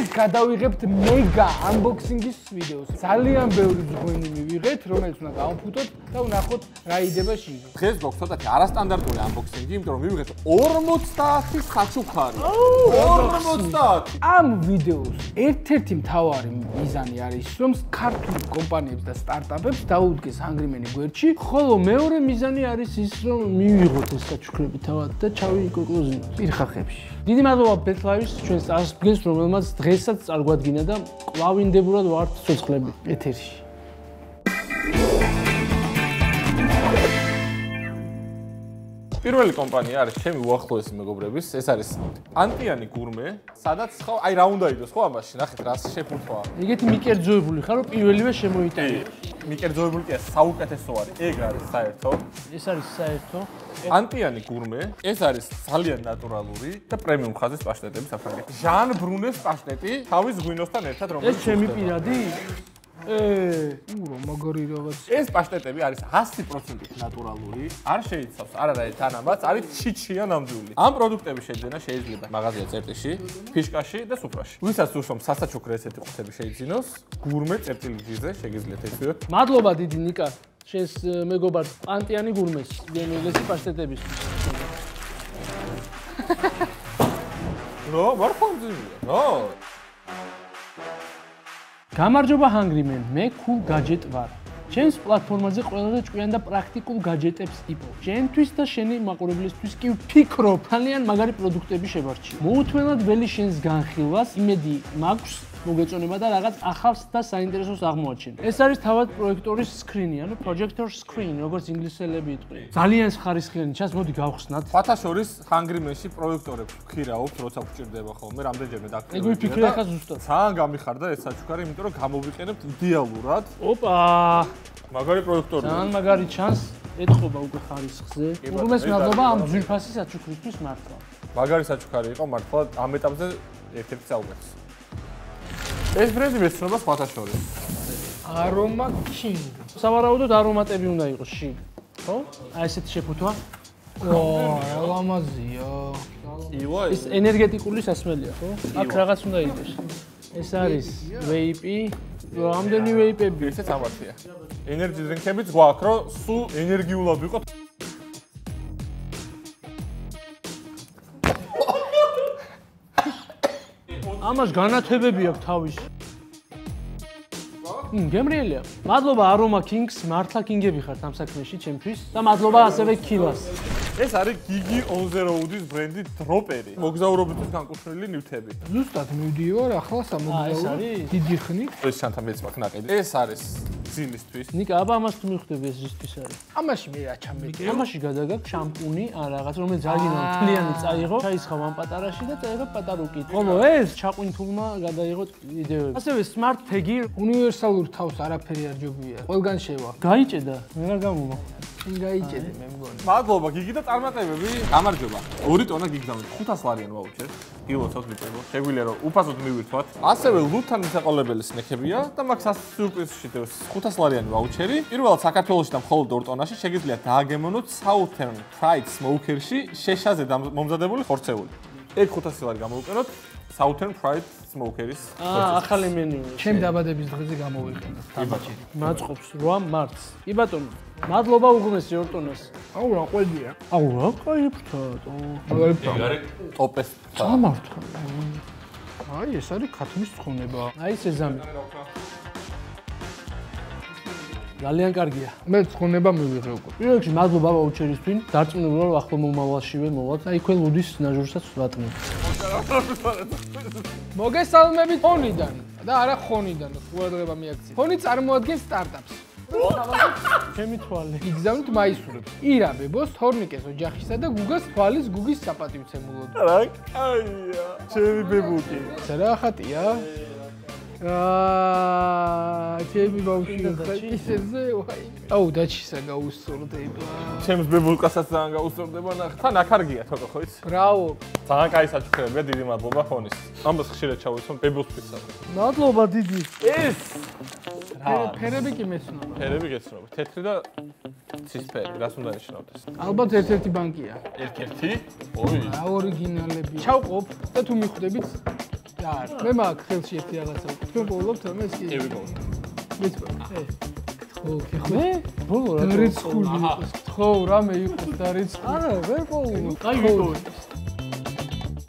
დღეს გადავიღებთ მეგა unboxing-ის ვიდეოს. ძალიან ბევრი ზღვენი მივიღეთ, რომელიც უნდა გავფუტოთ და ვნახოთ რა იდება შიგნით. დღეს გვაქვს ცოტათი არასტანდარტული unboxing-ი, იმიტომ რომ მივიღეთ 50 საჩუქარი. 50. ამ ვიდეოს ერთ-ერთი მთავარი მიზანი არის ის, რომ ქართულ კომპანიებს და სტარტაპებს დაუდგეს Hungry-Man გვერდში, ხოლო მეორე მიზანი არის ის, რომ მივიღოთ ეს საჩუქრები თავად და ჩავიკოკლოზინოთ პირხახებში. დიდი მადლობა BetLive-ის ჩვენს წარსდგენს, რომელმაც დღესაც წარგვადგინა და კვლავინდებურად ვართ ცოცხლები ეთერში. პირველი კომპანია არის ჩემი უახლოესი მეგობრების, ეს არის ანტიანი გურმე, სადაც ხო, აი რა უნდა იყოს ხო ამაში, ნახეთ რა შეფუთვა. ეგეთი მიკერძოებული ხარ, რომ პირველივე შემოიტანე. მიკერძოებული კი საუკეთესო არის, ეგ არის საერთო. ეს არის საერთო. ანტიანი გურმე, ეს არის ძალიან ნატურალური და პრემიუმ ხაზის პაშტეტები საფრანგეთში. ჟან ბრუნეს პაშტეტი, თავის ღვინოსთან ერთად რომელიც ეს ჩემი პირადი? მაგარი რაღაც. ეს პაშტეტები არის 100% ნატურალური, არ შეიცავს არანაირ თანაბats, არის ჩიჩია ნამდვილი. ამ პროდუქტების შეძენა შეიძლება მაღაზია წერტიში, ფიშკაში და სუფრაში. ვისაც უსვამ სასაჩუქრ ესეთი ყუთები შეიძინოს, გურმე წერტილი ჯიზე შეგიძლიათ ეცვიოთ. მადლობა დიდი ნიკა, შენს მეგობარს ანტიანი გურმეს, გენულესი პაშტეტებისთვის. რო, მარხონძია. რო. გამარჯობა Hungry-Man, მე cool gadget ვარ. ჩემს პლატფორმაზე ყველაზე ჭკვიან და პრაქტიკულ gadget-ებს იპოვ. შენთვის და შენი მაყურებლისთვის კი ვფიქრობ, ძალიან მაგარი პროდუქტები შევარჩიო. მოუთმენად ველი შენს განხილვას, იმედი მაქვს მოგეწონება და რაღაც ახალს და საინტერესოს აღმოაჩენ. ეს არის თავად პროექტორის screen-ი, ანუ projector screen, როგორც ინგლისელები იტყვიან. ძალიან ხარისხიანი ჩანს, მოდი გავხსნათ. ფათა შორის Hungry-Man-ში პროექტორებს ვქირავთ, როცა გვჭირდება ხოლმე, რამდენჯერმე დაგჭირდა. ეგ ვიფიქრე ახლა ზუსტად. ძალიან გამიხარდა ეს საჩუქარი, იმიტომ რომ გამოვიყენებთ იდეალურად. ოპა! მაგარი პროექტორი. ძალიან მაგარი ჩანს, ეთყობა უკვე ხარისხზე. უგულეს მადლობა ამ ძვირფასი საჩუქრისთვის მართლა. მაგარი საჩუქარი იყო მართლა ამ ეტაპზე ერთ-ერთი საუკეთესო. ეს ბრენდი მეცნობა სხვათა შორის. Aroma King. სავარაუდოდ არომატები უნდა იყოს შიგ. ხო? აი ესეთი შეფუთვა. ლამაზია. ეს ენერგეტიკული სასმელია, ხო? აქ რაღაც უნდა იყოს. ეს არის ვეიპი. რამდენი ვეიპები? ესეც ამათია. ენერგი დრინკებიც გვაქვს, რომ სულ ენერგიულად ვიყოთ. ამას განათებები აქვს თავისი. გემრიელია. მადლობა Aroma Kings, მართლა კინგები ხართ ამ საქმეში ჩემთვის და მადლობა ასევე Kilas. ეს არის Gigi On-the-Road-ის ბრენდი დროპერი. მოგზაურობისთვის განკუთვნილი ნივთები. ზუსტად მივდივარ ახლა სამოგზაურო. დიდი ხნით. ეს შანთა მეც მაქვს ნაყიდი. ეს არის ძილისთვის. ნიკა, აბა ამას თუ მივხვდები ეს ზუსტის არის. ამაში მე რა ჩამეკე. ამაში გადაგაქვს შამპუნი, რაღაც რომელიც ძალიან მთლიანი წაიღო, ჩაისხავ ამ პატარაში და წაიღო პატარუკით. ხოლო ეს ჩაყვინთულმა გადაიღო ვიდეოები. ასევე smart tag-ი უნივერსალურ თავს არაფერი არ ჯობია. ყველგან შევა. გაიჭედა, მე რა გამოვა. გაიჭედე მე მგონი. მადლობა გიგი და წარმატებები. გამარჯობა. 2 ტონა გიგზავნით 500 ლარიან ვაუჩერ. გილოცავთ მიწებო. შეგვიძლია რომ უფასოდ მივირთვათ. ასევე ლუთთან მისაყოლებელი სნექებია და მაქვს სიურპრიზში 500 ლარიანი ვაუჩერი. პირველად საქართველოში და მხოლოდ 2 ტონაში შეგიძლიათ დააგემონოთ Southern Fried Smoker-ში შეშაზე მომზადებული ხორცეული. ეგ 500 ლარი გამოვიყენოთ. Southern Fried Smoker-ის ახალი მენიუ. ჩემ დაბადების დღეზე გამოვიყენოთ თამაში. მაწყობს 8 მარტს. კი ბატონო. მადლობა უგუნეს 2 ტონას. აუ რა ყველია. აუ რა კაი ფრთად. ეგ ტოპეს. სამართლა. აი ეს არის ქათმის ცხონება. აი სეზამი. ძალიან კარგია. მე ცხონება მივიღე უკვე. პირველ რიგში მადლობა ვაუჩერისთვის. დარწმუნებული ვარ ახლო მომავალშივე მოვალთ. აი ქვენ ლუდის ნაჟურსაც ვატყნით. მოგესალმებით ფონიდან და არა ხონიდან. ყურადღება მიაქციეთ. ფონი წარმოადგენს სტარტაპს. ჩემი თვალი. იგზავნით მაისურებს. ირა ბებოს, თორნიკეს ოჯახისა და გუგას თვალის გუგის საპატივცემულოდ. რა კაია. ჩემი ბებუკი. რა ხატია? ჩემი ბავშვი ისეზე ვაი. აუ დაჩისა გაუსწორდება. ჩემს ბებულკასაც ძალიან გაუსწორდება ნახე. თან აქარგია თოკო ხო იცი? ბრავო. ძალიან კაი საჩუქრებია, დიდი მადლობა ფონის. ამას ხშირად ჩავიცვამ ბებულსპიცად. მადლობა დიდი. ეს ფერები კი მეცნობა. ფერები გეცნობა. თეთრი და ცისფერი, რას უნდა ნიშნავდეს? ალბათ ერთ-ერთი ბანკია. ერთ-ერთი? ოი. რა ორიგინალები. ჩავყოფ და თუ მიხვდებით მე მაგ ხელში ერთი რაღაცა უკვე. თქვენ პოულობთ ამ ეს კი. Here we go. მე ბოლო რა დარიცხული იყოს. ხო, რამე იყოს დარიცხული. არა, ვერ პოულობ. აი ვიტოვე.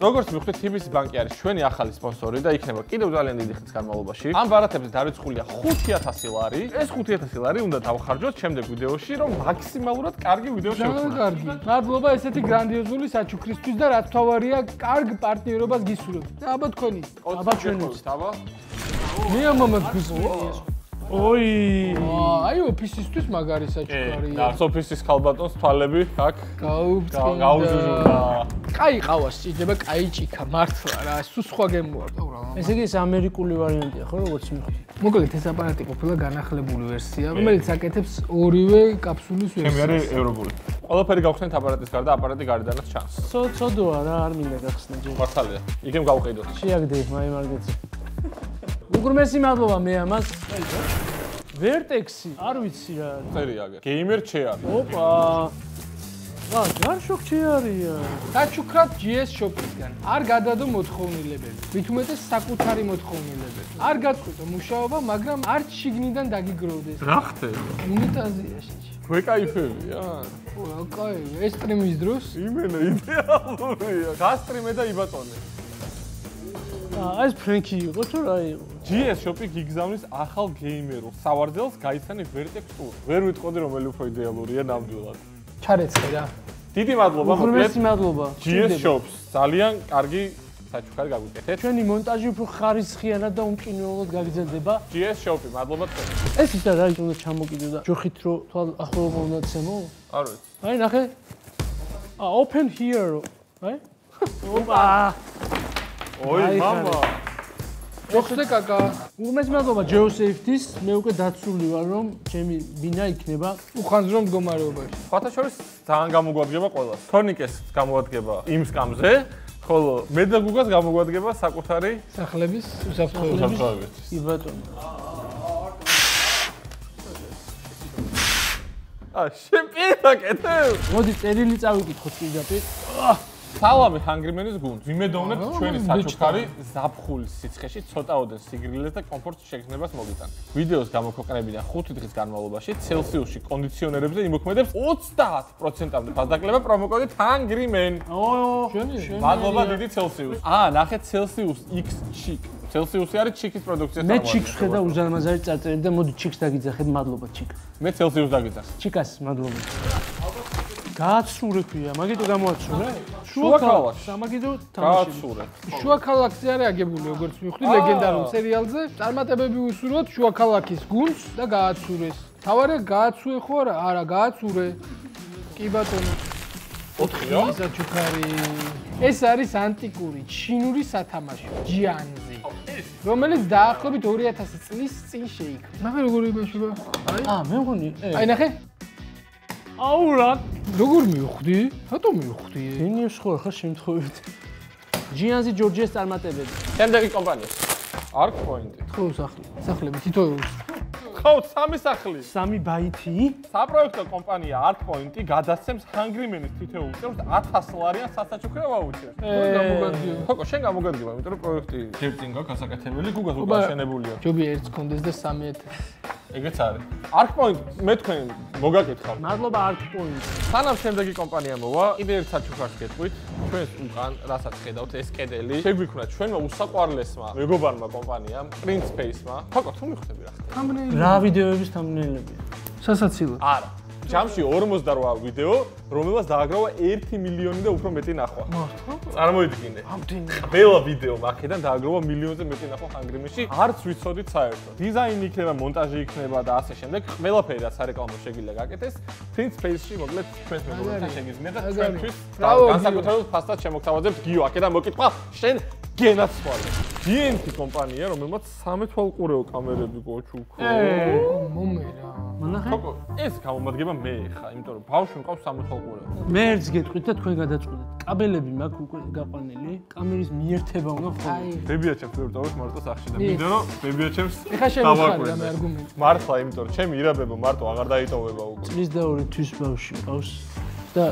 როგორც მივხვდით, TBC ბანკი არის ჩვენი ახალი სპონსორი და იქნება კიდევ ძალიან დიდი ხნის განმავლობაში. ამ ბარათებზე დარიცხულია 5000 ლარი. ეს 5000 ლარი უნდა დავხარჯოთ შემდეგ ვიდეოში, რომ მაქსიმალურად კარგი ვიდეო შევქმნათ. ძალიან კარგი. მადლობა ესეთი გრანდიოზული საჩუქრისთვის და რაც თავარია, კარგ პარტნიორობას გისურვებთ. და აბა თქვენი. აბა ჩვენიც, აბა. მე ამ მომად გისურვებთ. ოი. აი ოფისისთვის მაგარი საჩუქარია. და ოფისის ქალბატონს თვალები აქ გაუზრდა. კაი ყავას ჭირდება, კაი ჭიქა, მართლა რა, სულ სხვა გემოა. ესე იგი ეს ამერიკული ვარიანტია, ხო, როგორც მიხდი. მოკლედ ეს აპარატი ყოფილა განახლებული ვერსია, რომელიც აკეთებს ორივე კაფსულის ვერსიას. ჩემი არის ევროპული. ყველაფერი გავხსნით აპარატის გარდა, აპარატი გარედანაც ჩანს. ცოდოა რა, არ მინდა გახსნა ჯერ. მართალია. იქემ გავყიდოთ. შეაგდე, მაი მარგეც. უგრმესი მადლობა მე ამას. ვერტექსი, არ ვიცი რა. წერი აგერ. გეიმერ ჩეარი. ოპა. გარშოკ ჩეარია. საჩუქრად GS Shop-ისგან. არ გადადო მოთხოვნილებები. მით უმეტეს საკუთარი მოთხოვნილებები. არ გაწყვიტო მუშაობა, მაგრამ არ შიგნიდან დაგიგროვდეს. რა ხდება? უნიტაზია შეჭი. გვეკაიფებია? კაი, ეს სტრიმის დროს იმენა იდეალურია. გასტრიმე და იბატონე. ეს ფრენკი იყო თუ რა იყო? GS Shop-ი გიგზავნის ახალ გეიმერულ სავარძელს გაიცანე Vertex Tour. ვერ ვიტყოდი რომელი უფრო იდეალურია ნამდვილად. ჩარეცხე რა. დიდი მადლობა უგრმესი მადლობა. GS Shops. ძალიან კარგი საჩუქარი გაგვიკეთეთ. ჩვენი მონტაჟი უფრო ხარისხიანად და უმკინველოდ გაგრძელდება. GS Shop-ი, მადლობა თქვენ. ეს ის და რა უნდა ჩამოკიდო და ჯოხით რო თვალ ახლო მომნაცემო? არ ვიცი. აი ნახე. Open here. აი? ოპა. ოი მამა. ჯოხზე კაკა. უგრმესი მადლობა GeoSafety-ს. მე უკვე დაცული ვარ რომ ჩემი ბინა იქნება უხანძრო მდგომარეობაში. ფათაშორის ძალიან გამოგვადგება ყველას. თორნიკეს გამოგვადგება იმ სკამზე, ხოლო მე და გუგას გამოგვადგება საკუთარი სახლების უსაფრთხოებით. კი ბატონო. შენ პირდაკეთებ? მოდი წერილი წავიკითხოთ პირდაპირ. სალამი ჰანგრიმენის გუნდს. ვიმედოვნებთ ჩვენი საჩუქარი ზაფხულის სიცხეში ცოტა ოდენ სიგრილეს და კომფორტს შეგრძნებას მოგიტან. ვიდეოს გამოქვეყნებიდან 5 დღის განმავლობაში ცელსიუსში კონდიციონერებზე იმოქმედებს 30%-მდე ფასდაკლება პრომოკოდით HUNGRYMEN. მადლობა დიდი ცელსიუს. ნახეთ ცელსიუს X Chic. ცელსიუსი არის ჩიკის პროდუქცია. მე ჩიკს ხედა უზარმაზარი წარწერები და მოდი ჩიკს დაგიძახეთ. მადლობა ჩიკ. მე ცელსიუს დაგიძახ. ჩიკას მადლობა. გააცურე ქვია, მაგიტო გამოაცურე? შუაქალაქში. სამაგიდო თამაში. გააცურე. შუაქალაქზე არის აგებული, როგორც მივხვდი ლეგენდარულ სერიალზე. წარმატებები უსურვოთ შუაქალაქის გუნდს და გააცურეს. თავარია გააცურე ხო არა? არა, გააცურე. კი ბატონო. 4-ია? საჩუქარი. ეს არის ანტიკური ჩინური სათამაშო, ჯიანზი. რომელიც დაახლოებით 2000 წლის წინ შეიქმნა. ნახე როგორი იმაშობა. მე მგონი. აი ნახე. აუ რა, როგორ მივხვდი? რატომ მივხვდი? გენიოს ხო ხარ შემთხვევით. ჯიანზი ჯორჯიას წარმატებები. შემდეგი კომპანია. Arc Point. ხო, სახლები თითოეულს. ხო, 3 სახლი. 3 ბაითი. საპროექტო კომპანია Arc Point-ი გადასცემს HUNGRYMEN-ის თითოეულ წევრს 1000 ლარიან სასაჩუქრ ვაუჩერს. გამოგადგიო. ხო, შენ გამოგადგება, იმიტომ რომ პროექტი ჯერწინ გაქვს გასაკეთებელი, გუგას უკვე აშენებულია. ჯობი ერთს კონდეს და 3000. ეგეც არის. Arc Point მე თქვენ მოგაკითხავ. მადლობა Arc Point. სანამ შემდეგი კომპანია მოვა, კიდევ ერთ საჩუქარს გეტყვით. ჩვენს უკან, რასაც ხედავთ, ეს კედელი შეგვიქმნა ჩვენმა უსაყვარლესმა მეგობარმა კომპანიამ, Print Space-მა. ხო, თუ მიხვდები რა ხდება? თამბნეილი. რა ვიდეოების თამბნეილებია? სასაცილო. არა. ჯამში 48 ვიდეო, რომელსაც დააგროვა 1 მილიონი და უფრო მეტი ნახვა. მართლა? წარმოიდგინე. ამდენი. ყველა ვიდეო მაქედან დააგროვა მილიონზე მეტი ნახვა HUNGRYMEN-ში. არც ვიცოდით საერთოდ. დიზაინი იქნება, მონტაჟი იქნება და ასე შემდეგ. ყველაფერი რაც სარეკლამო შეგიძლია გაკეთეს, Print Space-ში მოკლედ ჩვენს მეგობრებთან შეგიძლიათ და ჩვენთვის განსაკუთრებულად ფასტად შემოგთავაზებთ გიო. აქედან მოკითხვა შენ გენაცვალე. GNT კომპანია, რომელმაც 13 თვალყურეო კამერები გოჩუქო. მომერა. მონახე? ხო, ეს გამომადგება მე ხა, იმიტომ რომ ბავშვი მყავს 13 თვალყურეო. მე ერთს გეტყვით და თქვენ გადაწყვეტეთ. კაბელები მაქვს უკვე გაყვანილი, კამერის მიერთება უნდა ხოლმე. ბებიაჩემს ვერ ვტოვებ მარტო სახში და მინდა რომ ბებიაჩემს ეხა შემოხარ რამე არგუმენტი. მართლა, იმიტომ რომ ჩემი ირაბებო მარტო აღარ დაიტოვება უკვე. წლის და 2 თვის ბავშვი ყავს. და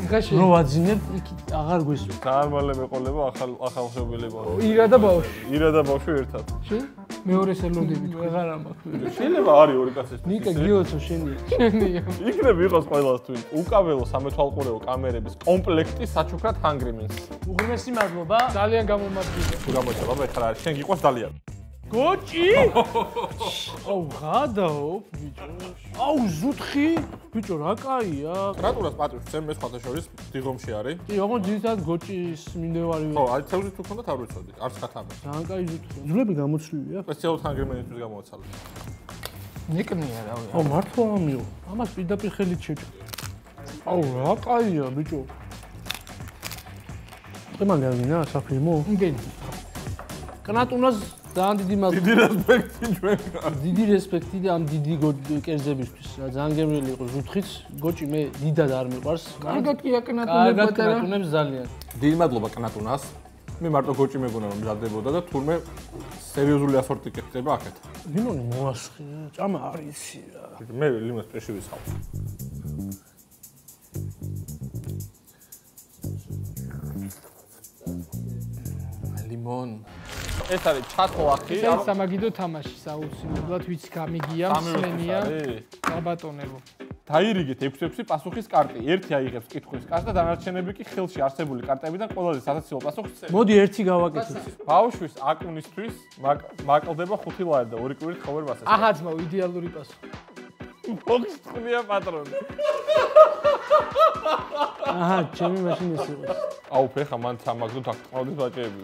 იხაში რო ვაძინებ, იქ აღარ გვესვი. ძალიან მალე მეყოლება ახალშობილი ბავშვი. ირა და ბავშვი. ირა და ბავშვი ერთად. შენ? მეორეს ელოდები თუ აღარ ამაქვს. შეიძლება არის ორი კაცის. ნიკა გიოცო შენია. შენია. იქნებ იყოს ყველასთვის. უკაველო სამეთვალყურეო კამერების კომპლექტი საჩუქრად Hungry Men-ს. უღრმესი მადლობა. ძალიან გამომადგინე. თუ გამოჩება მე ხარ არის. შენ გიყვარს ძალიან. გოჭი? აუ, ღადაო, ბიჭო. აუ, ზუთხი? ბიჭო, რა კაია. კრატურას პატრიოტს მე სხვათა შორის დიღომში არის. კი, ოღონდ ძირითადად გოჭის მინდევარი ვარ. ხო, აი თევზით თუ ქონდათ არ ვიცოდი. არც ხათამი. ძალიან კაი ზუთხი. ძვლები გამოცვლილია. სპეციალურად Hungry Men-ისთვის გამოვაცალე. ნიკნია რავი. აუ, მართლა ამიო. ამას პირდაპირ ხელით შეჭრა. აუ, რა კაია, ბიჭო. ხემან გავინა საფილმო? მგენი. კნატუნას ძალიან დიდი მადლობა. დიდი რესპექტი ჩვენგან. დიდი რესპექტი და ამ დიდი კერძებისთვის. რა ძალიან გემრიელი იყო ზუთხიც. გოჭი მე დიდად არ მიყვარს. კარგად კი აკნატუნებს კარგად პატარა. კნატუნებს ძალიან. დიდი მადლობა კნატუნას. მე მარტო გოჭი მეგონა რომ მზადდებოდა და თურმე სერიოზული ასორტი კეთდება აქეთ. ლიმონი მოასხია, ჭამა არ იცი რა. მე ლიმონს პრეში ვისხავ. ლიმონ. ეს არის ჩათლახი. ეს სამაგიდო თამაში საუცილებლად ვიც გამიგია მსმენია. გაბატონებო. დაირიგეთ 6-6 პასუხის კარტი. ერთი აიღებს კითხვის კარტს და დანარჩენები კი ხელში არსებული კარტებიდან ყველაზე სასაცილო პასუხს წერს. მოდი ერთი გავაკეთოთ. ბავშვის აკუნისთვის მაკლდება 5 ლარი და 2 კვირით ხოვერ მასას. აჰა ძმა, იდეალური პასუხი. მოგწყვია პატრონი. აჰა, ჩემი მაშინ ეს იყო. აუ ფეხა მან სამაგდო დაგტყავდეს ბაჭეები.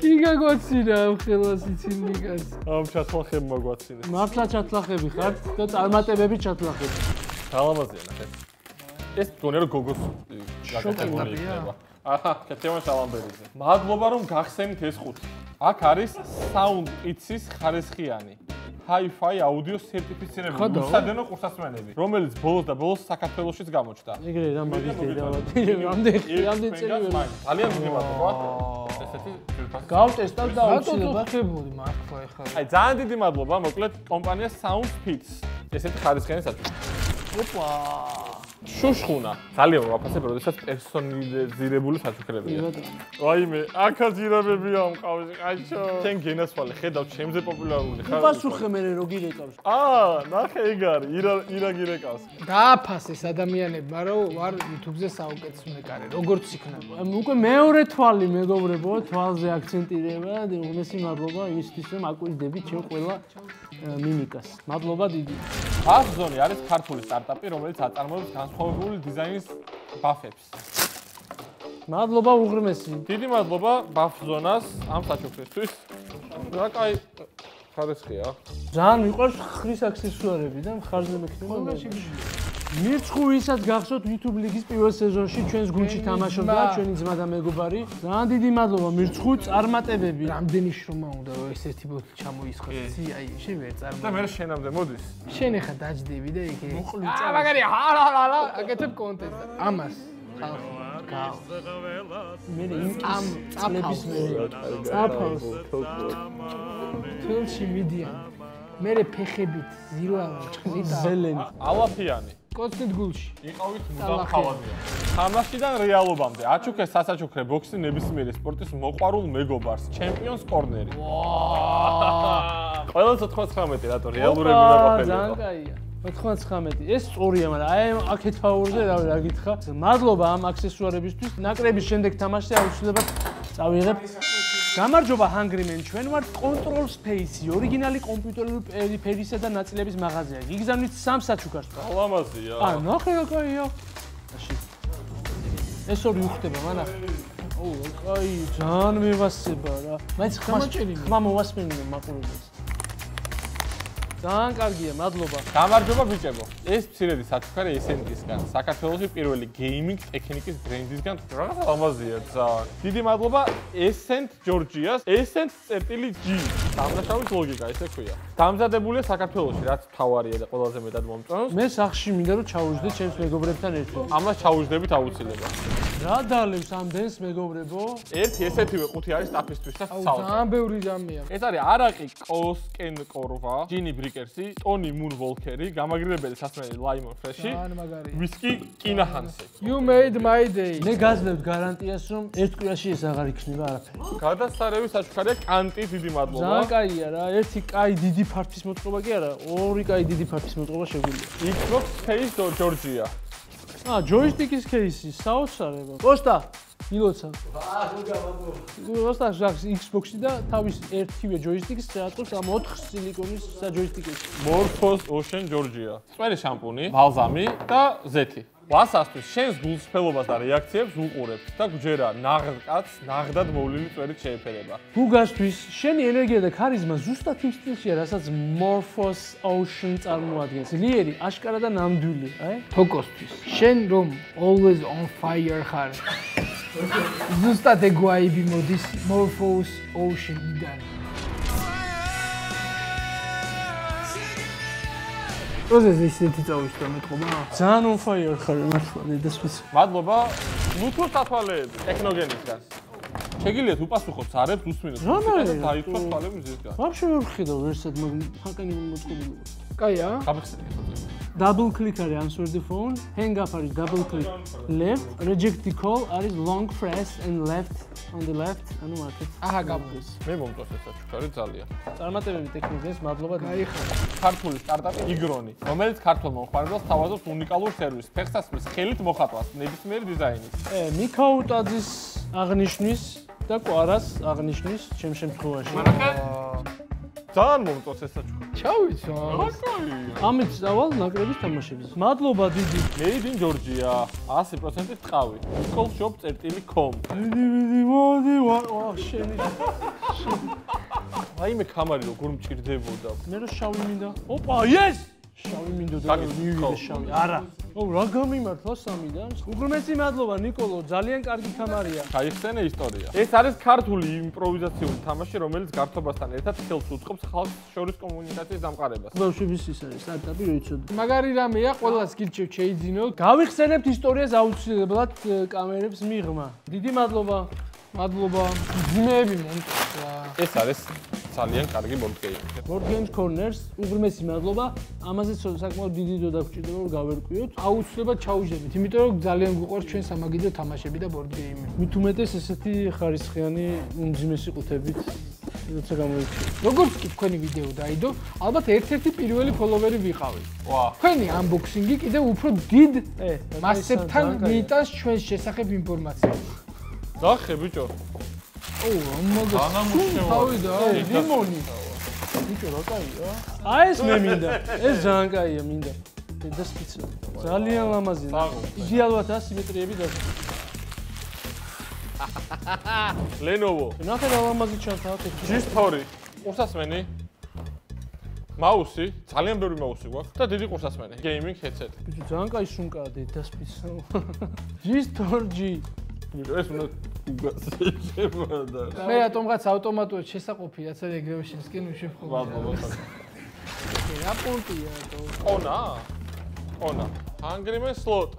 გიგა გოცირა ხელას იცინიკას. ამ ჩათლახები მოგვაცინე. მართლა ჩათლახები ხართ და წარმატებები ჩათლახები. გალამაზია ნახე. ეს თუნე რომ გოგოს გაკეთებული იქნება. აჰა, კეთება შალამბერიზე. მადლობა რომ გახსენით ეს ხუთი. აქ არის Sound Pits-ის ხარისხიანი Hi-Fi აუდიო სერტიფიცირებული უსადენო ყურსასმენები, რომელიც ბოლოს და ბოლოს საქართველოშიც გამოჩნდა. ეგრე რა მაგის დედავადი. რამდენი წელი ვერ. ძალიან დიდი მადლობა. ესეთი ჯერფასი. გავტესტავ და აუცილებლად ხებული მართლა ეხლა. აი ძალიან დიდი მადლობა, მოკლედ კომპანია Sound Pits. ესეთი ხარისხიანი საჩუქრ. ოპა. შუშხუნა. ძალიან ვაფასებ, როდესაც პერსონალიზირებული საჩუქრებია. ვაიმე, აქა ძირებებია მყავს, კაიჩო. შენ გენასვალე, ხედავ ჩემზე პოპულარული ხარ. უპასუხე მე რო გირეკავს. ნახე ეგ არის, ირა გირეკავს. გააფასეს ადამიანებმა, რომ ვარ YouTube-ზე საუკეთესო მეკარე, როგორც იქნება. უკვე მეორე თვალი მეგობრებო, თვალზე აქცენტირება და უმეტესი მადლობა იმისთვის, რომ აკვირდებით ჩემ ყველა მიმიკას. მადლობა დიდი. ბაფზონი არის ქართული სტარტაპი, რომელიც აწარმოებს განსხვავებული დიზაინის ბაფებს. მადლობა უღრმესი. დიდი მადლობა ბაფზონას ამ საჩუქრისთვის. რა კაი ხარისხია. ძალიან მიყვარს ხრის აქსესუარები და მხარზე მექნება. მირცხუ ვისაც გახსოვთ YouTube ლიგის პირველ სეზონში ჩვენს გუნდში თამაშობდა ჩვენი ძმა და მეგობარი. ძალიან დიდი მადლობა მირცხუ, წარმატებები. რამდენი შრომა უნდა რომ ეს ერთი ბოთლი ჩამოისხოს. აი, შენ ვერ წარმო. და მე შენამდე მოდის. შენ ახლა დაждდები და იქ მოყლი მაგარი ჰალალალა აკეთებ კონტენტს. ამას ხალხი გავა. მე ამ წლების მერე წაფავს. ფილში მიდიან. მე ფეხებით ზილავა ჭყნიტა. ზელენი. ალაფიანი. კოცნით გულში. იყავით მუდამ ხავადია. თამაშიდან რეალობამდე. აჩუქე სასაჩუქრე ბოქსი ნებისმიერი სპორტის მოყვარულ მეგობარს, ჩემპიონს კორნერი. ყველა 99 რატო რეალურები უნდა ყოფილიყო. ძალიან კაია. 99. ეს სწორია, მაგრამ აი აქეთ ფაურზე რა გითხრა. მადლობა ამ აქსესუარებისთვის. ნაკრების შემდეგ თამაშზე აუცილებლად წავიღებ. გამარჯობა Hungry Men, ჩვენ ვართ Control Space-ი, ორიგინალი კომპიუტერული პერიფერისა და ნაწილების მაღაზია. გიგზავნით 3 საჩუქარს. ლამაზია. ნახე რა კაია. ეს ორი უხდება, მანახე. ოუ, კაი, ძალიან მევასება რა. მაინც ხმა მოვასმენია მაყურებელს. ძალიან კარგია, მადლობა. გამარჯობა ბიჭებო. ეს მცირედი საჩუქარი ესენტისგან, საქართველოში პირველი გეიმინგ ტექნიკის ბრენდისგან რაღაცა ლამაზია ძალიან. დიდი მადლობა Essent Georgia-ს, Essent-G. დამნაშავის ლოგიკა, ესე ქვია. დამზადებულია საქართველოში, რაც თავარია და ყველაზე მეტად მომწონს. მე სახში მინდა რომ ჩავუждდე ჩემს მეგობრებთან ერთად. ამას ჩავუждდებით აუცილებლად. რა დალევს ამ დენს მეგობრებო? ერთი ესეთივე ყუთი არის სტაფისთვის და აუ ძალიან ბევრი ჯამია. ეს არის არაყი კოსკენკორვა, ჯინი ბრიკერსი, ტონი მუნ ვოლკერი, გამაგრებელი სასმელი ლაიმონ ფრეში, ძალიან მაგარია. ვისკი კინაჰანსი. You made my day. მე გაძლევთ გარანტიას რომ ერთ კვირაში ეს აღარ იქნება არაფერი. გადასარევი საჩუქარია კანტი, დიდი მადლობა. ძალიან კაია რა, ერთი კაი დიდი ფარფის მოწყობა კი არა, ორი კაი დიდი ფარფის მოწყობა შეგვიძლია. Xbox Case Georgia. ჯოისტიკის кейსი, საოცარება. კოსტა, მილოცა. კოსტა ჟაქს Xbox-ი და თავის ერთივე ჯოისტიკის შეატყობს ამ 4 სილიკონის საჯოისტიკებში. Morphos Ocean Georgia. წვერი შამპუნი, ბალზამი და ზეთი. ვასასთვის შენს გულსფელობას და რეაქციებს უყურებთ და გვჯერა ნაღდკაც, ნაღდად მოვლილი წვერით შეეფერება. გუგასთვის შენი ენერგია და ქარიზმა ზუსტად იმ სტილშია, რასაც Morphos Ocean წარმოადგენს. ძლიერი, აშკარა და ნამდვილი, აი? თოკოსთვის. შენ რომ always on fire ხარ. ზუსტად ეგოაიბი მოდის Morphos Ocean-დან. როზეს ისეთი წავიშვა მეტყობა? ძალიან on fire ხარ მართლა დედასვიც. მადლობა Bluetooth სათვალეები ტექნოგენისგან. შეგიძლიათ უპასუხოთ ზარებს უსმინოთ მუსიკას და დაიწყოს თვალები მზისგან. ვაფშე ვერ ვხედავ ვერსად ხაკენი მოწყობილობა. კაია? გაბხსნით. Double click არის answer the phone, hang up არის double click left, reject the call არის long press and left on the left, ანუ მარტივ. აჰა გაბგეს. მე მომწონს ეს საჩუქარი ძალიან. წარმატებები ტექნიკას, მადლობა. გაიხარ. ქართული სტარტაპი იგრონი, რომელიც ქართულ მომხმარებელს თავაზობს უნიკალურ სერვისს, ფეხსაცმლის ხელით მოხატვას, ნებისმიერი დიზაინის. მიქაუტაძის აღნიშნის და კვარას აღნიშნის ჩემ შემთხვევაში. ძალიან მომწონს ეს საჩუქარი. ჩავიცვა. ამით წავალ ნაკრების თამაშებს. მადლობა დიდი. Made in Georgia, 100% ტყავი. ecolshop.com. მოდი ვარ შენი. აი მე კამარი როგორ მჭირდებოდა. მე რა შავი მინდა? ოპა, yes! შავი მინდა და მივიდე შავი. არა. ო, რა გამიმართლა სამიდან? უღრმესი მადლობა ნიკოლო, ძალიან კარგი კამარია. გაიხსენე ისტორია. ეს არის ქართული იმპროვიზაციული თამაში, რომელიც გართობასთან ერთად ხელს უწყობს ხალხს შორის კომუნიკაციის დამყარებას. ბავშვების ის არის სტარტაპი, რო იცოდე. მაგარი რამეა, ყველას გირჩევთ შეიძინოთ. გავიხსენებთ ისტორიას აუცილებლად კამერებს მიღმა. დიდი მადლობა. მადლობა. ძიმეები მომწვა. ეს არის ძალიან კარგი board game. Board Games Corners, უღრმესი მადლობა. ამაზეც საკმაოდ დიდი დრო დაგჭირდება რომ გავერკვიოთ. აუცილებლად ჩაუჯდებით, იმიტომ რომ ძალიან გვიყვარს ჩვენ სამაგიდო თამაშები და board game-ები. მით უმეტეს ესეთი ხარისხიანი უმძიმესი ყუთებით როცა გამოიჩინე. როგორც კი თქვენი ვიდეო დაიდო, ალბათ ერთ-ერთი პირველი ფოლოვერი ვიყავი. ვა. თქვენი unboxing-ი კიდევ უფრო დიდ მასებთან მიიტანს ჩვენს შესახებ ინფორმაციას. დახე ბიჭო. ო, ამაგას თავიდა, ლიმონი. ბიჭო, რა კაია? აი ეს მე მინდა. ეს ძალიან კაია მინდა. დედასპიცა. ძალიან ლამაზია. იდეალურად ასიმეტრიები და Lenovo. ნახე რა ლამაზი ჩანს G-Story. ყურსასმენი. მაუსი, ძალიან ბევრი მაუსი გვაქვს და დიდი ყურსასმენი. Gaming headset. ბიჭო, ძალიან კაი სუნკაა დედასპიცა. G-Store-G. ეს უნდა გასწრებოდა. მე რატომღაც ავტომატურად შესაყოფი რაც არის ეგრევე შემსკენ უშევხო. მადლობა. რა პონტია თო? ონა. ონა. Hungry Man slot.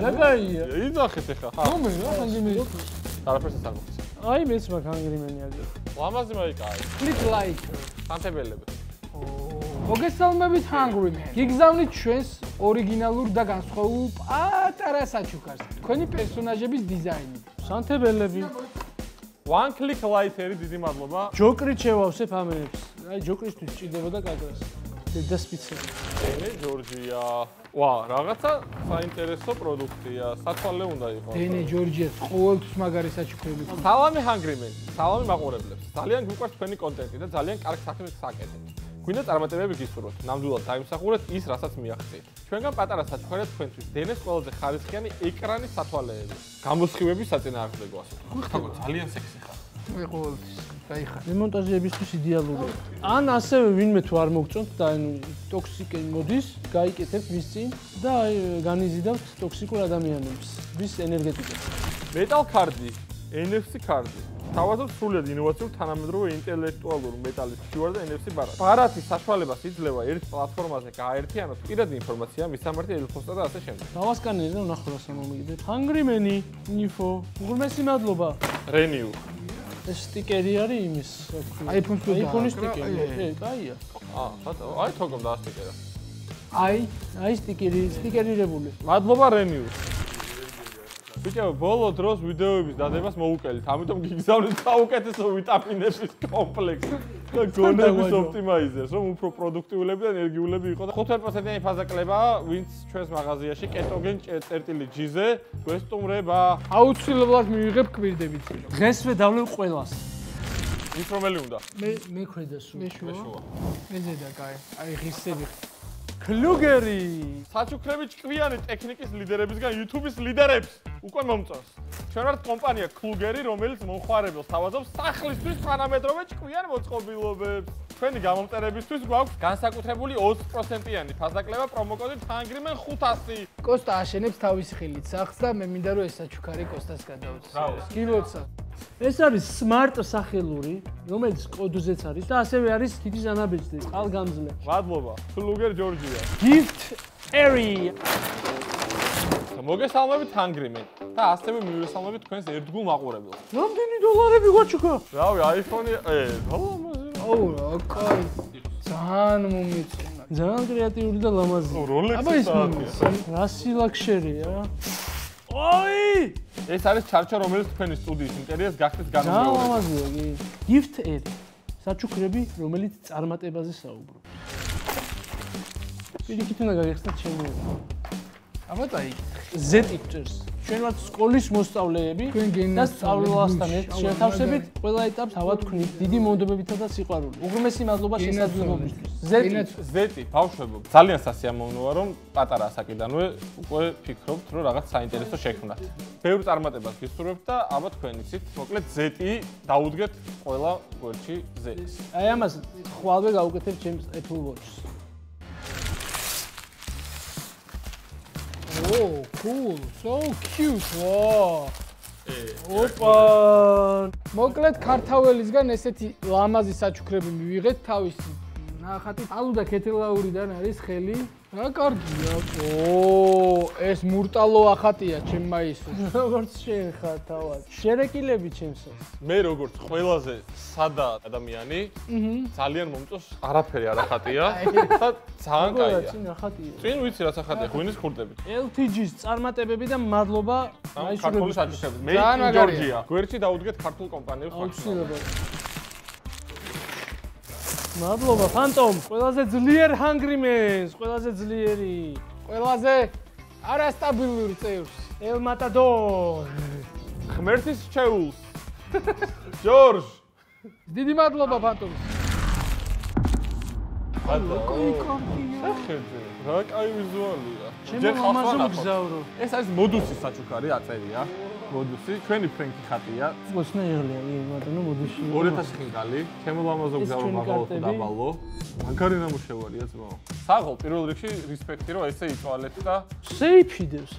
რა კაია? იძახეთ ახლა. მომე რა ხანგიმი. არაფერს აღწევს. აი მეც მაგ ჰანგრიმენი არის. ლამაზი მაიკაა. Click like. სანთებელები. მოგესალმებით Hungry Man. გიგზავნით ჩვენს ორიგინალურ და განსხვავებულ პატარა საჩუქარს. თქვენი პერსონაჟების დიზაინით. სანთებელები. One click light-ერი დიდი მადლობა. ჯოკრით შევავსებ ამენებს. აი ჯოკრისთვის ჭირდებოდა კაკრას. დედასპიცა. დენე ჯორჯია. ვა, რაღაცა საინტერესო პროდუქტია. სათვალე უნდა იყოს. დენე ჯორჯია ყოველთვის მაგარი საჩუქრები. სალამი Hungry Man. სალამი მაყურებლებს. ძალიან გვიყვარს თქვენი კონტენტი და ძალიან კარგ საქმეს საკეთებთ. გვინდა წარმატებები გისურვოთ. ნამდვილად დაიმსახურეთ ის, რასაც მიაღწევთ. ჩვენგან პატარა საჩუქარია თქვენთვის დენეს ყველაზე ხარისხიანი ეკრანის სათვალეები. გამოსხივების საწინააღმდეგო ასე. გიხდაგო ძალიან სექსი ხარ. მე ყოველთვის გაიხარ. დემონტაჟებისთვის идеალურია. ან ასევე ვინმე თუ არ მოგწონთ და ანუ ტოქსიკი მოდის, გაიკეთებთ ვის წინ და აი განიზიდავთ ტოქსიკურ ადამიანებს, ვის ენერგეტიკას. Metal card-ი, NFC card-ი. თავაზობ სრულად ინოვაციურ თანამედროვე ინტელექტუალურ მეტალის QR და NFC ბარათი. ბარათის საშუალებას იძლევა ერთ პლატფორმაზე გააერთიანოთ პირადი ინფორმაცია, მისამართი ელფოსტა და ასე შემდეგ. დავასკანერი და ვნახო რა სამომიგდეთ. Hungry-Man-ი, info. უღრმესი მადლობა. Renew. ეს სტიკერი არის იმის, რა თქმა უნდა. iPhone-ს და iPhone-ის სტიკერი. კაია. აი თოგომ დაასტიკერა. აი სტიკერირებული. მადლობა Renew. ბიჭო, ბოლო დროს ვიდეოების დადებას მოუკელით, ამიტომ გიგზავნით საუკეთესო ვიტამინების კომპლექსი და გონების ოპტიმაიზერს, რომ უფრო პროდუქტიულები და ენერგიულები იყო და 5%-იანი ფაზა კლებაა, ვინც ჩვენს მაღაზიაში კეტოგენ წერტილი-G-ზე გვესტუმრება. აუცილებლად მივიღებ კვირდებით. დღესვე დავლევ ყველას. ის რომელი უნდა? მე ქვედა სულ. მე შუა. მე ზედა კაი. აი ღირსები. კლუგერი. საჩუქრები ჭკვიანი ტექნიკის ლიდერებისგან YouTube-ის ლიდერებს უკვე მომწონს. ჩვენ ვართ კომპანია კლუგერი, რომელიც მომხმარებელს თავაზობს სახლისთვის თანამედროვე ჭკვიან მოწყობილობებს. ჩვენი გამომწერებისთვის გვაქვს განსაკუთრებული 20%-იანი ფასდაკლება პრომოკოდით Hungry-Man 500. კოსტა აშენებს თავისი ხილით სახლს და მე მინდა რომ ეს საჩუქარი კოსტას გადავწეს. ბრავო. გილოცა. ეს არის smart სახელური, რომელიც კოდზეც არის და ასევე არის თითის ანაბეჭდი, წყალგამძლე. მადლობა. კლუგერ ჯორჯია. Gift area. მოგესალმებით Hungry-Man და ასევე მივესალმებით თქვენს ერთგულ მაყურებელს. რამდენი დოლარები გვაჩუქა? რავი, iPhone-ი, აუ რა კაი. ძალიან მომეწონა. ძალიან კრეატიული და ლამაზი. აბა ის რა სილაქშერია? ოი! ეს არის ჩარჩო, რომელიც თქვენი სტუდიის ინტერიერს გახდეთ ძალიან განმეორება. ლამაზია, კი. Gift area. საჩუქრები, რომელიც წარმატებაზე საუბრობს. პირიქით უნდა გაგეხსნათ ჩემი. აბა წაი. Z-ictures. ჩვენ ვართ სკოლის მოსწავლეები და სწავლასთან ერთად შეთავსებით ყველა ეტაპს ავათქვით დიდი მონდომებითა და სიყვარულით. უღრმესი მადლობა შესაძლებლობისთვის. Z-ი, ბავშვებო, ძალიან სასიამოვნოა, რომ პატარა ასაკიდანვე უკვე ფიქრობთ, რომ რაღაც საინტერესო შექმნათ. ბევრ წარმატებას გისურვებთ და აბა თქვენ იცით, მოკლედ Z-ი დაუდგეთ ყველა გვერდში Z-ს. აი ამას ხვალვე გავუკეთებ ჩემს Apple Watch-ს. Oh, cool. So cute. Wow. ოპა! მოკლედ ქართაველისგან ესეთი ლამაზი საჩუქრები მივიღეთ თავისი. ნახატი ალუ და კეთილაურიდან არის ხელი. რა კარგია. ეს მურტალო ახატია ჩემ მაისურს. როგორც შენ ხარ თავად. შერეკილები ჩემსას. მე როგორც ყველაზე სადა ადამიანი, ძალიან მომწონს არაფერი არ ახატია და ძალიან კაია. წინ ახატია. წინ ვიცი რაც ახატია, ღვინის ხურდებით. LTG-ს წარმატებები და მადლობა ქართული საჩუქრები. მე ჯორჯია. გვერდში დაუდგეთ ქართულ კომპანიებს აუცილებლად. მადლობა Phantom, ყველაზე ძლიერ Hungry-Man-ს, ყველაზე ძლიერი. ყველაზე არასტაბილური წევრს. El Matador. ღმერთის შეულს. ჯორჯ. დიდი მადლობა Phantom-ს. შეხედე, რა კაი ვიზუალია. ჩემო მამაზო მგზავრო. ეს არის მოდუსის საჩუქარი, აწერია. მოდუსი, ჩვენი ფრენკი ხატია. მოსნა იღლია, მაგრამ მოდუსი. 2000 ხინკალი, ჩემო მამაზო მგზავრო მაღალო დაბალო. მაგარი ნამუშევარია ძმაო. საღოლ პირველ რიგში რესპექტი რომ ესე იწვალეთ და სეიფი დევს.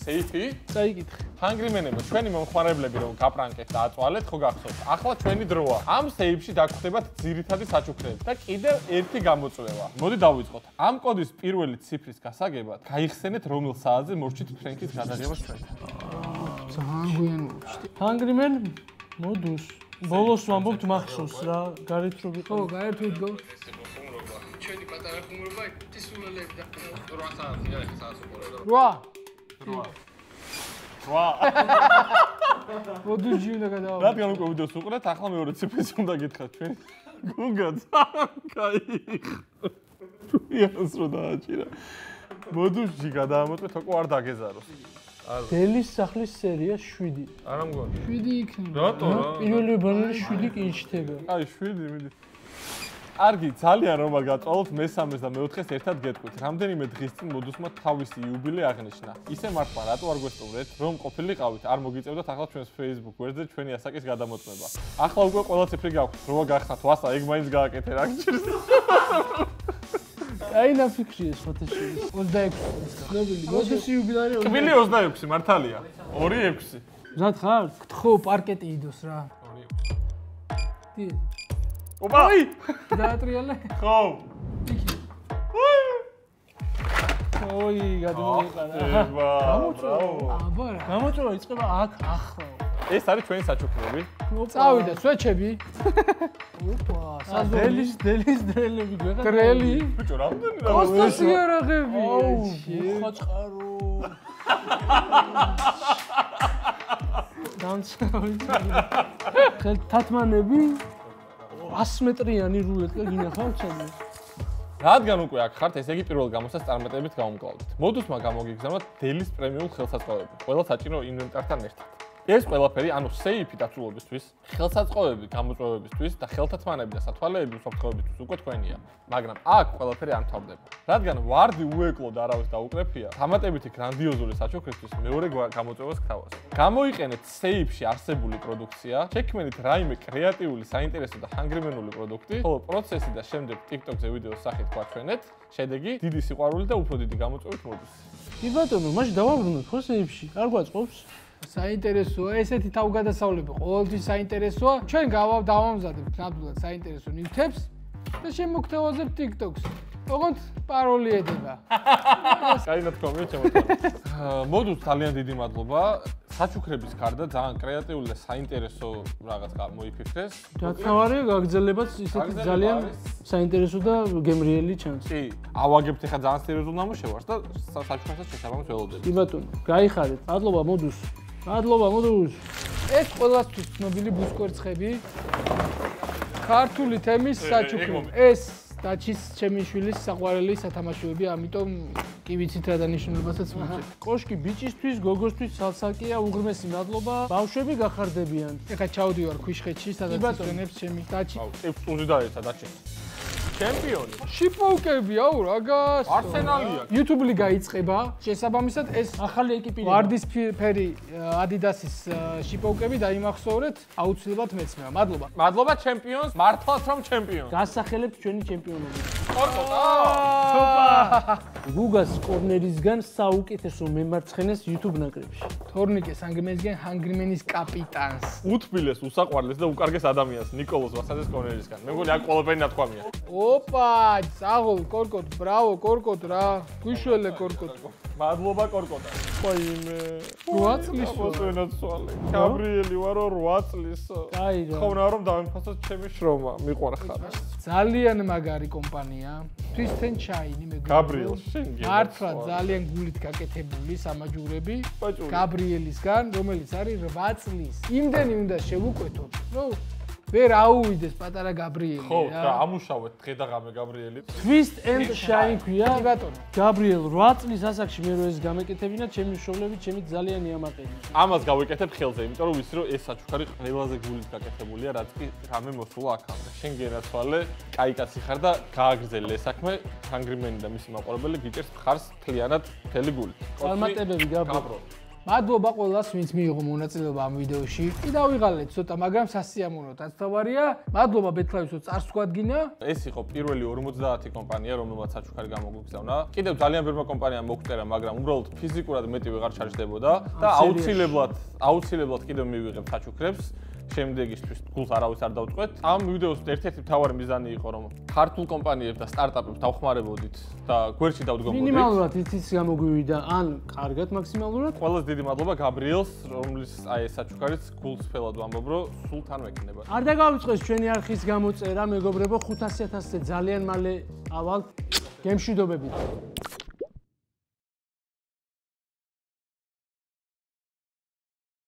სეიფი? წაიკითხე. Hungry-Man-ებო, ჩვენი მომხმარებლები რომ გაპრანკეთ და აწვალეთ, ხო გახსოვთ? ახლა ჩვენი დროა. ამ სეიფში დაგხვდებათ ძირითადი საჩუქრები და კიდევ ერთი გამოწვევა. მოდი დავიწყოთ. ამ კოდის პირველი ციფრის გასაგებად გაიხსენეთ რომელ საათზე მორჩით ფრენკის გადაღებას ჩვენთან. ძალიან გვიან მოვჭდი. Hungry-Man მოდუს. ბოლოს ვამბობთ მახსოვს რა, გარეთ რო ვიყო. ხო, გაერთ ვიდგო. ჩვენი პატარა ხუმრობა ტისულელები და 8 საათი რა ეს საათს უყურებდა. 8. ვა. მოდუჯი უნდა გადავა. რადგან უკვე ვიდეოს უყურეთ, ახლა მეორე ციფრის უნდა გითხრათ ჩვენ. გუნგა ძალიან კაი. იას რო დააჭირა. მოდუჯი გადაამოწმეთ, უკვე არ დაგეზაროს. დელის სახლის სერია 7. არა მგონი. 7 იქნება. რატო რა? პირველი ბანერი 7 კი იჩდება. აი 7 მიდი. კარგი, ძალიან რომ გაწვალოთ მესამეს და მეოთხეს ერთად გეტყვით. რამდენიმე დღის წინ მოდუსმა თავისი იუბილე აღნიშნა. ისე მართლა, რატო არ გვესტუმრეთ, რომ ყოფილიყავით, არ მოგიწევდათ ახლა ჩვენს Facebook გვერდზე ჩვენი ასაკის გადამოწმება. ახლა უკვე ყველა ციფრი გაქვთ, როა გახსნათ ვასა, ეგ მაინც გააკეთე რა გჭირს. აი ნაფიქრია ფოტოშოპი. 26. ცნობილი მოდუსი იუბილარი. კბილი 26 მართალია. 2-6. მზად ხარ? ხო, პარკეტი იდოს რა. 2-6. ოპა! დაატრიალე. ხო. ოი, გადმოიყარა. აბა რა. გამოწვევა იწყება აქ ახლა. ეს არის ჩვენი საჩუქრები. წავიდა სვეჩები. ოპა, დელის დრელები გვეღა. დრელი? ბიჭო, რამდენი რა? კოსტას იარაღები. მოხაჭყარო. დამცავი. თათმანები 100 მეტრიანი რულეტკა გინახავთ ჩემი. რადგან უკვე აქ ხართ, ესე იგი პირველ გამოსას წარმატებით გავუმკლავდით. მოდუსმა გამოგიგზავნა დელის პრემიუმ ხელსაწყოები, ყველა საჭირო ინვენტართან ერთად. ეს ყველაფერი, ანუ სეიფი დაცულობისთვის, ხელსაწყოები გამოწვევებისთვის და ხელთათმანები და სათვალეები უსაფრთხოებისთვის უკვე თქვენია. მაგრამ აქ ყველაფერი არ მთავრდება. რადგან ვარდი უეკლო და არავის დაუკრეფია, დამატებითი გრანდიოზული საჩუქრისთვის მეორე გამოწვევას გთავაზ. გამოიყენეთ სეიფში არსებული პროდუქცია, შექმნით რაიმე კრეატიული, საინტერესო და ჰანგრიმენული პროდუქტი, ხოლო პროცესი და შემდეგ TikTok-ზე ვიდეოს სახით გვაჩვენეთ, შედეგი დიდი სიყვარული და უფრო დიდი გამოწვევით მოდუსი. კი ბატონო, მაშინ დავაბრუნოთ ხო სეიფში? არ გვაწყობს? საინტერესოა, ესეთი თავგადასავლები ყოველთვის საინტერესოა. ჩვენ დავამზადებთ ნამდვილად საინტერესო ნივთებს და შემოგთავაზებთ TikTok-ს. ოღონდ пароли ედება. კაი ნათქვამია ჩემო. მოდუს ძალიან დიდი მადლობა. საჩუქრების გარდა ძალიან კრეატიული და საინტერესო რაღაც მოიფიქრეს. დათმავარია გაგრძელებაც ისეთი ძალიან საინტერესო და გემრიელი ჩანს. კი, ავაგებთ ახლა ძალიან სერიოზულ ნამუშევარს და საჩუქრებსაც შესაბამის ველოდებით. კი ბატონო, გაიხარეთ. მადლობა მოდუს. მადლობა მოდუს. ეს ყველასთვის ცნობილი ბუსკვერცხები. ქართული თემის საჩუქრები. ეს დაჩის ჩემი შვილის საყვარელი სათამაშოები, ამიტომ კი ვიცით რა დანიშნულებასაც მოგწევთ. კოშკი ბიჭისთვის, გოგოსთვის სალსაკია, უღრმესი მადლობა. ბავშვები გახარდებიან. ეხლა ჩავდივარ ქვიშხეთში, სადაც ისვენებს ჩემი დაჩი. 6 წუთი დაეცა დაჩი. ჩემპიონი. შიპოუკები, აუ რა გას. არსენალია. YouTube-ი გაიწყება. შესაბამისად ეს ახალი ეკიპირება. ვარდისფერი Adidas-ის შიპოუკები დაიმახსოვრეთ, აუცილებლად მეცნობა. მადლობა. მადლობა ჩემპიონს, მართლაც რომ ჩემპიონს. გასახელებთ ჩვენი ჩემპიონები. ოპა! გუგას კორნერისგან საუკეთესო მემარცხენეს YouTube ნაკრებში. თორნიკეს ანგრიმენისგან ჰანგრიმენის კაპიტანს. უთბილეს, უსაყვარლეს და უკარგეს ადამიანს ნიკოლოზ ვასაძეს კორნერისგან. მე მგონი აქ ყველაფერი ნათქვამია. ოპა, წაღოლ კორკოტ, ბრავო კორკოტ რა. გვიშველე კორკოტ. მადლობა კორკოტა. ხოიმე. 8 წლის მოსვენაცვალე. გაბრიელი ვარო 8 წლის. კაი რა. ხონა რომ დავიმფასოთ ჩემი შრომა, მიყვარხარ. ძალიან მაგარი კომპანია. Twist and Shine მეგობრებო. გაბრიელ, შენ გეუბნები. მართლა ძალიან გულით გაკეთებული სამაჯურები. ბაჭური. გაბრიელისგან, რომელიც არის 8 წლის. იმდენი უნდა შევუკვეთოთ, რომ ვერ აუვიდეს პატარა გაბრიელი ხო, რა. და ამუშავეთ დღე და ღამე გაბრიელი. Twist and Shine ქვია. კი ბატონო. გაბრიელ 8 წლის ასაკში მე რო ეს გამეკეთებინა, ჩემი მშობლები ჩემი ძალიან იამაყები. ამას გავიკეთებ ხელზე, იმიტომ რომ ვიცი რომ ეს საჩუქარი ყველაზე გულით გაკეთებულია, რაც კი რამე მოსულა აქამდე. შენ გენაცვალე, კაი კაცი ხარ და გააგრძელე ეს საქმე, ჰანგრიმენი და მისი მაყურებელი გიჭერს მხარს მთლიანად მთელი გულით. წარმატებები გაბრო. მადლობა ყველას, ვინც მიიღო მონაწილეობა ამ ვიდეოში. კი დავიღალეთ ცოტა, მაგრამ სასიამოვნო დაცთავარია. მადლობა ბეთლავისო წარს გვადგინა. ეს იყო პირველი 50 კომპანია, რომელმაც საჩუქარი გამოგვიგზავნა. კიდევ ძალიან ბევრმა კომპანიამ მოგწერა, მაგრამ უბრალოდ ფიზიკურად მეტი ვეღარ ჩარჯდებოდა და აუცილებლად კიდევ მივიღებ საჩუქრებს. შემდეგისთვის გულს არავის არ დავწყვეთ. ამ ვიდეოს ერთ-ერთი მთავარი მიზანი იყო, რომ ქართულ კომპანიებს და სტარტაპებს დავხმარებოდით და გვერდში დავდგომოდით. მინიმალურად იცის გამოგვივიდა, ან კარგად მაქსიმალურად. ყველას დიდი მადლობა გაბრიელს, რომლის აი ეს საჩუქარიც გულს ფელად ვამბობ, რომ სულ თან მექნება. არ დაგავიწყეს ჩვენი არხის გამოწერა, მეგობრებო, 500.000-ზე ძალიან მალე ავალთ. გემშვიდობებით.